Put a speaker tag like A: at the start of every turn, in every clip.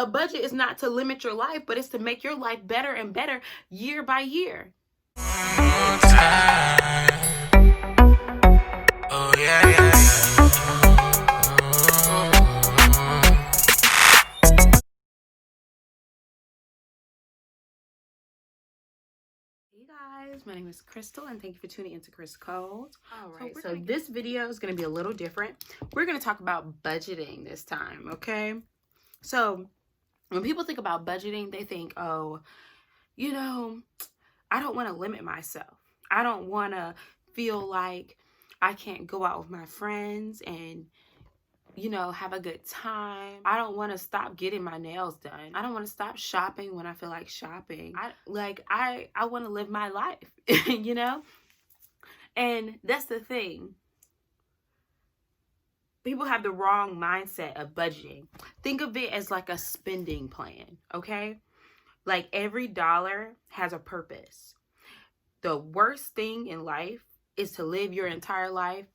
A: A budget is not to limit your life, but it's to make your life better and better year by year. Oh, yeah, yeah, Hey guys, my name is Crystal and thank you for tuning into Chris Codes. Alright, so this video is going to be a little different. We're going to talk about budgeting this time, okay? So when people think about budgeting, they think, oh, you know, I don't want to limit myself. I don't want to feel like I can't go out with my friends and, you know, have a good time. I don't want to stop getting my nails done. I don't want to stop shopping when I feel like shopping. I want to live my life, you know? And that's the thing. People have the wrong mindset of budgeting. Think of it as like a spending plan, okay? Like every dollar has a purpose. The worst thing in life is to live your entire life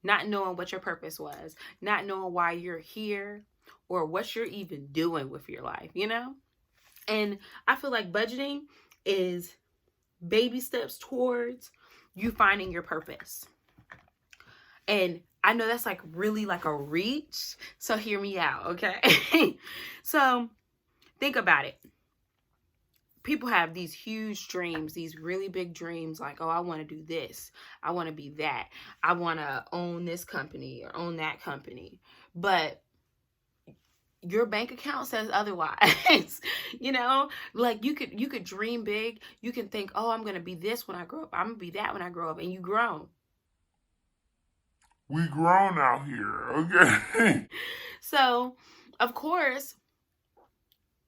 A: not knowing what your purpose was, not knowing why you're here or what you're even doing with your life, you know? And I feel like budgeting is baby steps towards you finding your purpose. And I know that's like really like a reach, so hear me out, okay? So think about it. People have these huge dreams, these really big dreams, like, oh, I want to do this. I want to be that. I want to own this company or own that company. But your bank account says otherwise. You know, like you could dream big. You can think, oh, I'm going to be this when I grow up. I'm going to be that when I grow up. And you grown.
B: We grown out here, okay?
A: So, of course,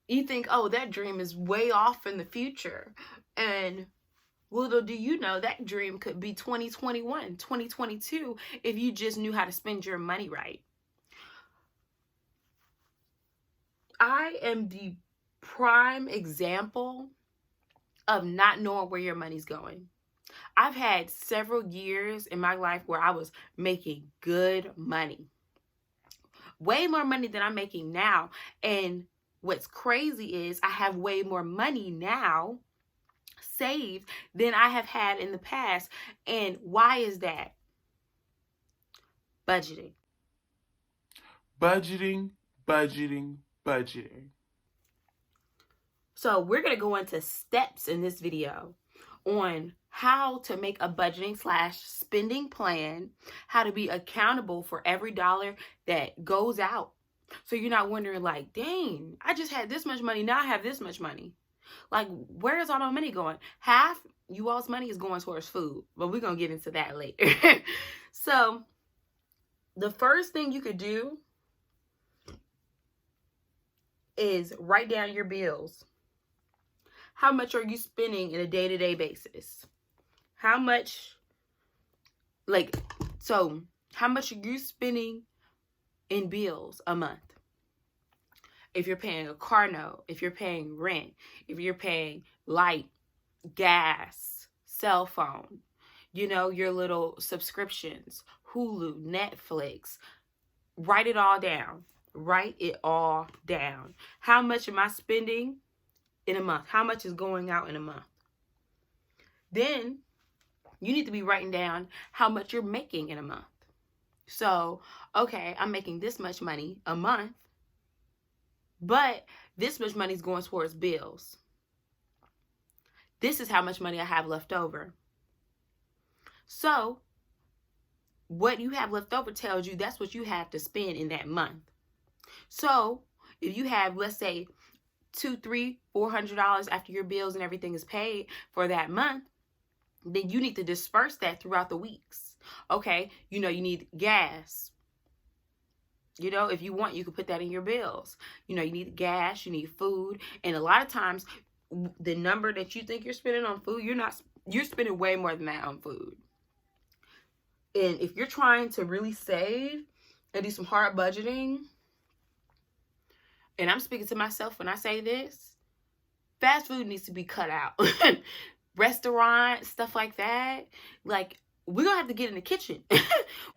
A: you think, oh, that dream is way off in the future. And little do you know, that dream could be 2021, 2022, if you just knew how to spend your money right. I am the prime example of not knowing where your money's going. I've had several years in my life where I was making good money. Way more money than I'm making now. And what's crazy is I have way more money now saved than I have had in the past. And why is that? Budgeting.
B: Budgeting, budgeting, budgeting.
A: So we're going to go into steps in this video on how to make a budgeting / spending plan, how to be accountable for every dollar that goes out. So you're not wondering like, dang, I just had this much money. Now I have this much money. Like, where is all my money going? Half you all's money is going towards food, but we're going to get into that later. So the first thing you could do is write down your bills. How much are you spending in a day-to-day basis? How much, how much are you spending in bills a month? If you're paying a car note, if you're paying rent, if you're paying light, gas, cell phone, you know, your little subscriptions, Hulu, Netflix, write it all down. Write it all down. How much am I spending in a month? How much is going out in a month? Then you need to be writing down how much you're making in a month. So, okay, I'm making this much money a month, but this much money is going towards bills. This is how much money I have left over. So, what you have left over tells you that's what you have to spend in that month. So, if you have, let's say, $200, $300, $400 after your bills and everything is paid for that month, then you need to disperse that throughout the weeks. Okay, you know, you need gas. You know, if you want, you can put that in your bills. You know, you need gas, you need food. And a lot of times, the number that you think you're spending on food, you're spending way more than that on food. And if you're trying to really save and do some hard budgeting, and I'm speaking to myself when I say this, fast food needs to be cut out. Restaurants, stuff like that. Like, we're going to have to get in the kitchen.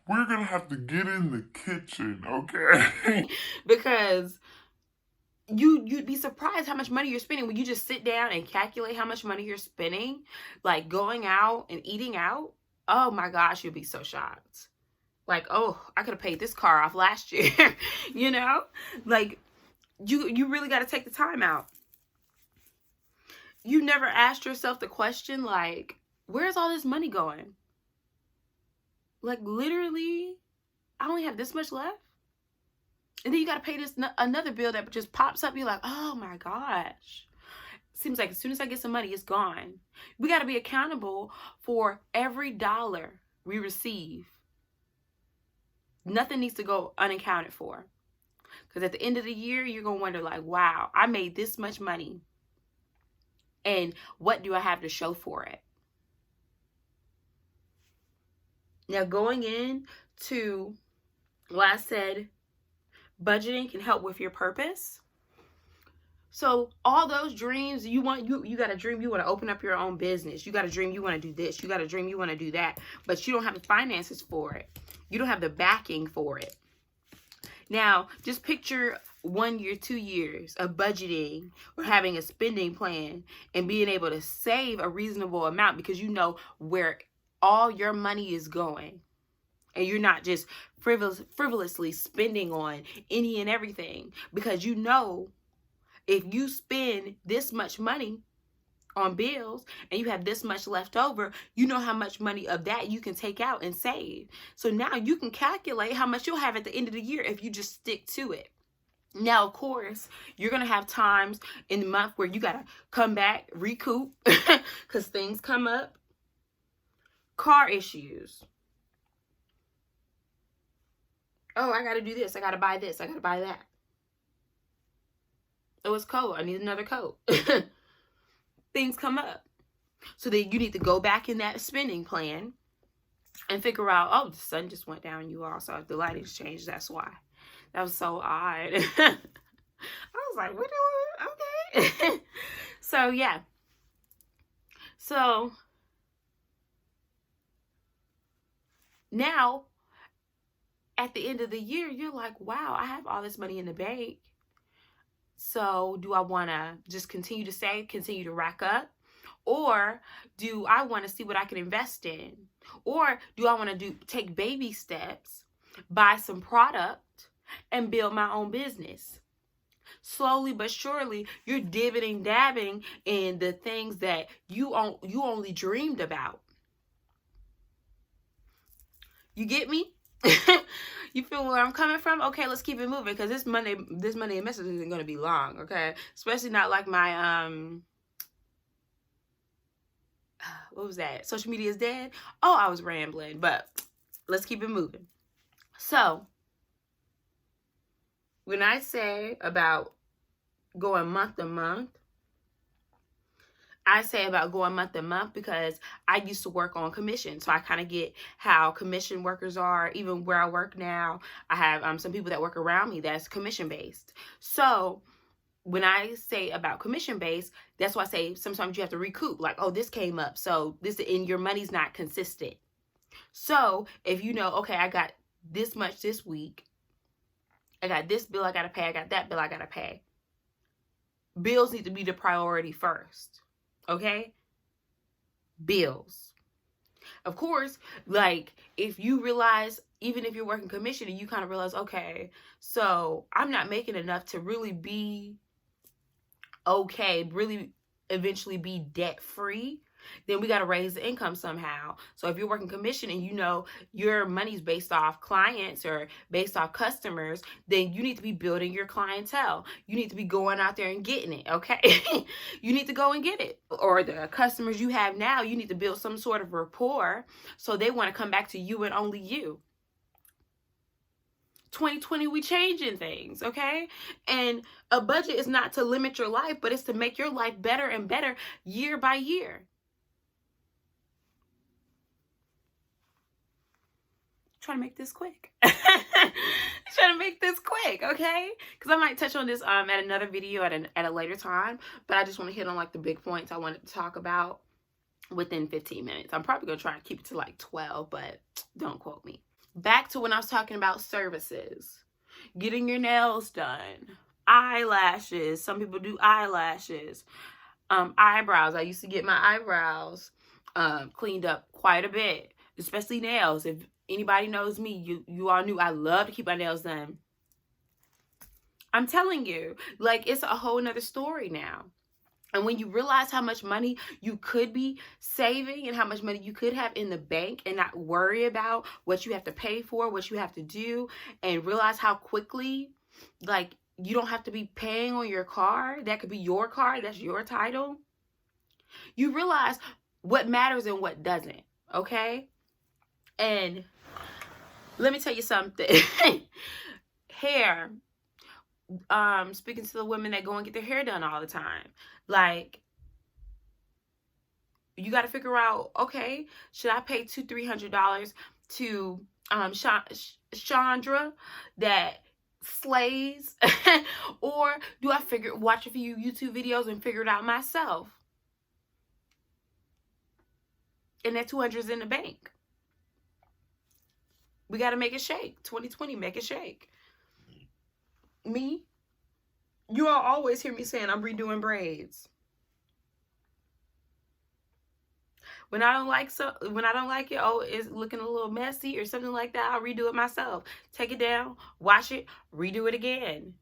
B: We're going to have to get in the kitchen, okay?
A: Because you'd be surprised how much money you're spending when you just sit down and calculate how much money you're spending, like going out and eating out. Oh my gosh, you'll be so shocked. Like, oh, I could have paid this car off last year. You know, like you really got to take the time out. You never asked yourself the question, like, where's all this money going? Like, literally, I only have this much left. And then you got to pay this another bill that just pops up. You're like, oh my gosh. Seems like as soon as I get some money, it's gone. We got to be accountable for every dollar we receive. Nothing needs to go unaccounted for. Because at the end of the year, you're going to wonder like, wow, I made this much money. And what do I have to show for it? Now, going into what I said, budgeting can help with your purpose. So all those dreams you got a dream you want to open up your own business. You got a dream you want to do this. You got a dream you want to do that. But you don't have the finances for it. You don't have the backing for it. Now, just picture 1 year, 2 years of budgeting or having a spending plan and being able to save a reasonable amount because you know where all your money is going. And you're not just frivolously spending on any and everything. Because you know, if you spend this much money on bills and you have this much left over, you know how much money of that you can take out and save. So now you can calculate how much you'll have at the end of the year if you just stick to it. Now, of course, you're going to have times in the month where you got to come back, recoup, because things come up. Car issues. Oh, I got to do this. I got to buy this. I got to buy that. Oh, it's cold. I need another coat. Things come up. So then you need to go back in that spending plan and figure out, oh, the sun just went down. You also, the lighting's changed. That's why. That was so odd. I was like, what do I? Okay. So, yeah. So, now, at the end of the year, you're like, wow, I have all this money in the bank. So do I want to just continue to save, continue to rack up? Or do I want to see what I can invest in? Or do I want to take baby steps, buy some product, and build my own business? Slowly but surely, you're dibbing dabbing in the things that you only dreamed about. You get me? You feel where I'm coming from? Okay, let's keep it moving because this Monday AMessage isn't going to be long, okay? Especially not like my, what was that? Social media is dead? Oh, I was rambling, but let's keep it moving. So, when I say about going month to month, I say about going month to month because I used to work on commission. So I kind of get how commission workers are. Even where I work now, I have some people that work around me that's commission based. So when I say about commission based, that's why I say sometimes you have to recoup. Like, oh, this came up. So and your money's not consistent. So if you know, okay, I got this much this week. I got this bill I got to pay. I got that bill I got to pay. Bills need to be the priority first. Okay? Bills. Of course, like if you realize, even if you're working commission and you kind of realize, okay, so I'm not making enough to really be okay, really eventually be debt free, then we got to raise the income somehow. So if you're working commission and you know your money's based off clients or based off customers, then you need to be building your clientele. You need to be going out there and getting it, okay? You need to go and get it. Or the customers you have now, you need to build some sort of rapport so they want to come back to you and only you. 2020, we changing things, okay? And a budget is not to limit your life, but it's to make your life better and better year by year. Trying to make this quick. Trying to make this quick, okay? Because I might touch on this at another video at a later time, but I just want to hit on like the big points I wanted to talk about within 15 minutes. I'm probably going to try and keep it to like 12, but don't quote me. Back to when I was talking about services. Getting your nails done. Eyelashes. Some people do eyelashes. Eyebrows. I used to get my eyebrows cleaned up quite a bit, especially nails. If anybody knows me, you all knew I love to keep my nails done. I'm telling you, like, it's a whole nother story now. And when you realize how much money you could be saving and how much money you could have in the bank and not worry about what you have to pay for, what you have to do, and realize how quickly, like, you don't have to be paying on your car. That could be your car. That's your title. You realize what matters and what doesn't, okay? And let me tell you something. Hair. Speaking to the women that go and get their hair done all the time. Like, you got to figure out, okay, should I pay $200-300 to Chandra that slays? Or do I watch a few YouTube videos and figure it out myself? And that 200 is in the bank. We got to make it shake. 2020, make it shake. Me, you all always hear me saying I'm redoing braids. When I don't like it, oh, it's looking a little messy or something like that, I'll redo it myself. Take it down, wash it, redo it again.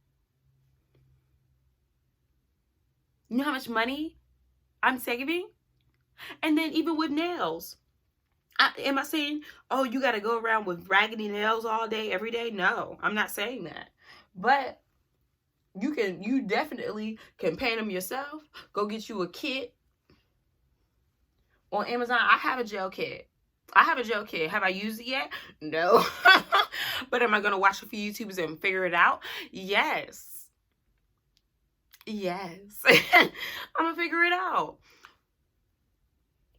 A: You know how much money I'm saving? And then even with nails. Am I saying, oh, you got to go around with raggedy nails all day, every day? No, I'm not saying that. But you definitely can paint them yourself. Go get you a kit. On Amazon, I have a gel kit. Have I used it yet? No. But am I going to watch a few YouTubers and figure it out? Yes. I'm going to figure it out.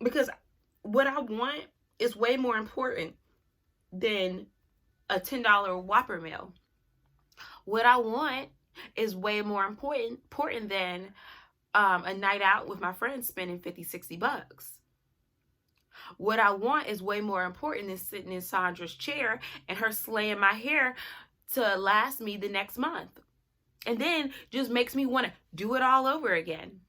A: Because what I want is way more important than a $10 Whopper meal. What I want is way more important than a night out with my friends spending $50-60. What I want is way more important than sitting in Sandra's chair and her slaying my hair to last me the next month. And then just makes me want to do it all over again.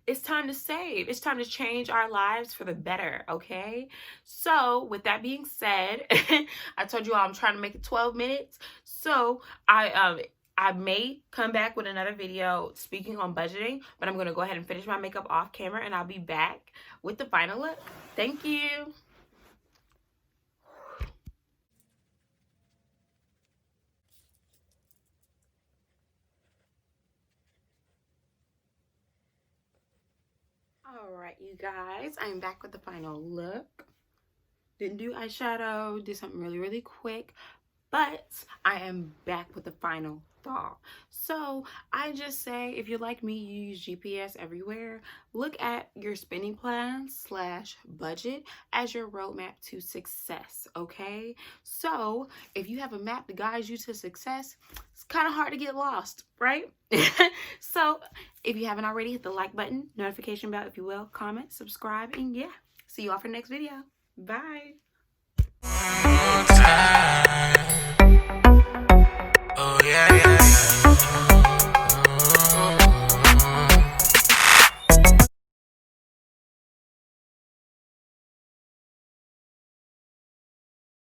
A: It's time to save. It's time to change our lives for the better, okay? So, with that being said, I told you all I'm trying to make it 12 minutes. So, I may come back with another video speaking on budgeting, but I'm going to go ahead and finish my makeup off camera, and I'll be back with the final look. Thank you. Alright, you guys, I'm back with the final look. Didn't do eyeshadow, did something really quick, but I am back with the final thought. So I just say, if you're like me, you use GPS everywhere, look at your spending plan / budget as your roadmap to success, okay? So if you have a map that guides you to success, it's kind of hard to get lost, right? So if you haven't already, hit the like button, notification bell if you will, comment, subscribe, and yeah, see you all for the next video. Bye.